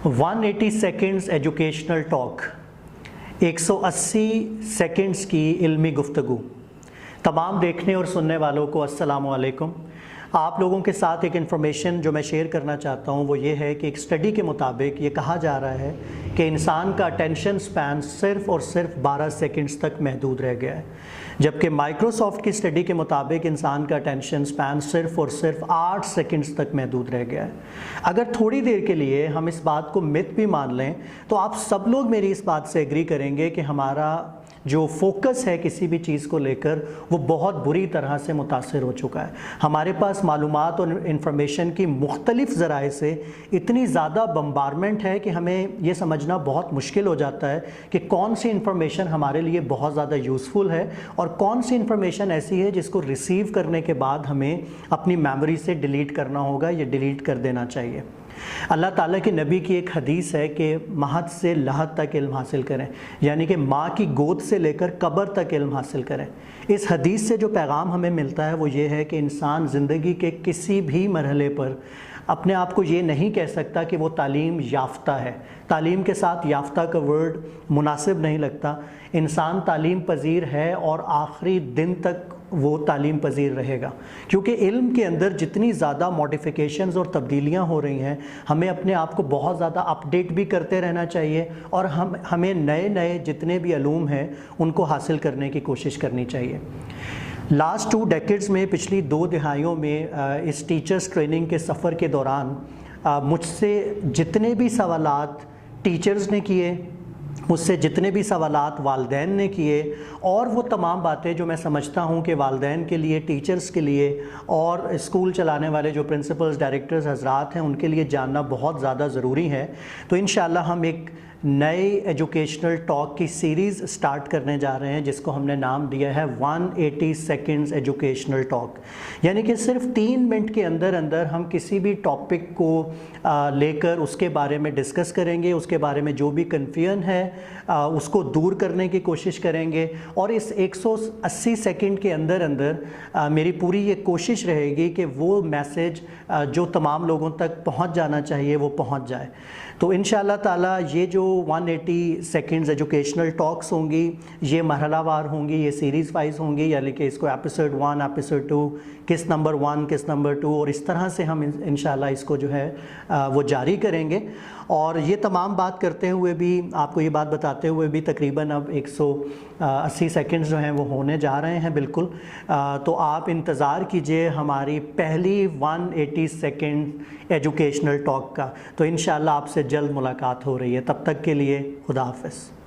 180 seconds educational talk, 180 seconds की इल्मी गुफ्तगू। तमाम देखने और सुनने वालों को अस्सलामु अलैकुम। आप लोगों के साथ एक इन्फॉर्मेशन जो मैं शेयर करना चाहता हूँ वो ये है कि एक स्टडी के मुताबिक ये कहा जा रहा है कि इंसान का अटेंशन स्पैन सिर्फ़ और सिर्फ 12 सेकंड्स तक महदूद रह गया है, जबकि माइक्रोसॉफ्ट की स्टडी के मुताबिक इंसान का अटेंशन स्पैन सिर्फ़ और सिर्फ 8 सेकंड्स तक महदूद रह गया है। अगर थोड़ी देर के लिए हम इस बात को मिथ भी मान लें तो आप सब लोग मेरी इस बात से एग्री करेंगे कि हमारा जो फोकस है किसी भी चीज़ को लेकर वो बहुत बुरी तरह से मुतासर हो चुका है। हमारे पास मालूमात और इन्फॉर्मेशन की मुख्तलिफ़ ज़राए से इतनी ज़्यादा बम्बारमेंट है कि हमें ये समझना बहुत मुश्किल हो जाता है कि कौन सी इन्फॉर्मेशन हमारे लिए बहुत ज़्यादा यूज़फुल है और कौन सी इन्फॉर्मेशन ऐसी है जिसको रिसीव करने के बाद हमें अपनी मेमोरी से डिलीट करना होगा या डिलीट कर देना चाहिए। अल्लाह ताला के नबी की एक हदीस है कि महद से लहद तक इल्म हासिल करें, यानी कि माँ की गोद से लेकर कब्र तक इल्म हासिल करें। इस हदीस से जो पैगाम हमें मिलता है वो ये है कि इंसान ज़िंदगी के किसी भी मरहले पर अपने आप को ये नहीं कह सकता कि वो तालीम याफ्ता है। तालीम के साथ याफ्ता का वर्ड मुनासिब नहीं लगता। इंसान तालीम पजीर है और आखिरी दिन तक वो तालीम पजीर रहेगा, क्योंकि इल्म के अंदर जितनी ज़्यादा मॉडिफिकेशंस और तब्दीलियाँ हो रही हैं, हमें अपने आप को बहुत ज़्यादा अपडेट भी करते रहना चाहिए और हमें नए नए जितने भी अलूम हैं उनको हासिल करने की कोशिश करनी चाहिए। लास्ट 2 डेकेड्स में, पिछली 2 दिहाइयों में इस टीचर्स ट्रेनिंग के सफ़र के दौरान मुझसे जितने भी सवालात टीचर्स ने किए, मुझसे जितने भी सवालात वालदैन ने किए और वो तमाम बातें जो मैं समझता हूँ कि वालदैन के लिए, टीचर्स के लिए और स्कूल चलाने वाले जो प्रिंसिपल्स, डायरेक्टर्स हजरात हैं उनके लिए जानना बहुत ज़्यादा ज़रूरी है। तो इंशाअल्लाह हम एक नए एजुकेशनल टॉक की सीरीज़ स्टार्ट करने जा रहे हैं जिसको हमने नाम दिया है 180 सेकेंड्स एजुकेशनल टॉक, यानी कि सिर्फ 3 मिनट के अंदर अंदर हम किसी भी टॉपिक को लेकर उसके बारे में डिस्कस करेंगे, उसके बारे में जो भी कन्फ्यूजन है उसको दूर करने की कोशिश करेंगे और इस 180 सेकंड के अंदर अंदर मेरी पूरी ये कोशिश रहेगी कि वो मैसेज जो तमाम लोगों तक पहुंच जाना चाहिए वो पहुंच जाए। तो इंशाअल्लाह ताला ये जो 180 सेकेंड्स एजुकेशनल टॉक्स होंगी ये मरहलावार होंगी, ये सीरीज़ वाइज होंगी, यानी कि इसको एपिसोड 1, एपिसोड 2, किस नंबर 1, किस नंबर 2 और इस तरह से हम इंशाअल्लाह इसको जो है वो जारी करेंगे। और ये तमाम बात करते हुए भी, आपको ये बात बताते हुए भी तकरीबन अब 180 सेकेंड्स जो हैं वो होने जा रहे हैं बिल्कुल। तो आप इंतज़ार कीजिए हमारी पहली 180 सेकेंड एजुकेशनल टॉक का। तो इंशाअल्लाह आपसे जल्द मुलाकात हो रही है। तब तक के लिए खुदा हाफ़िज़।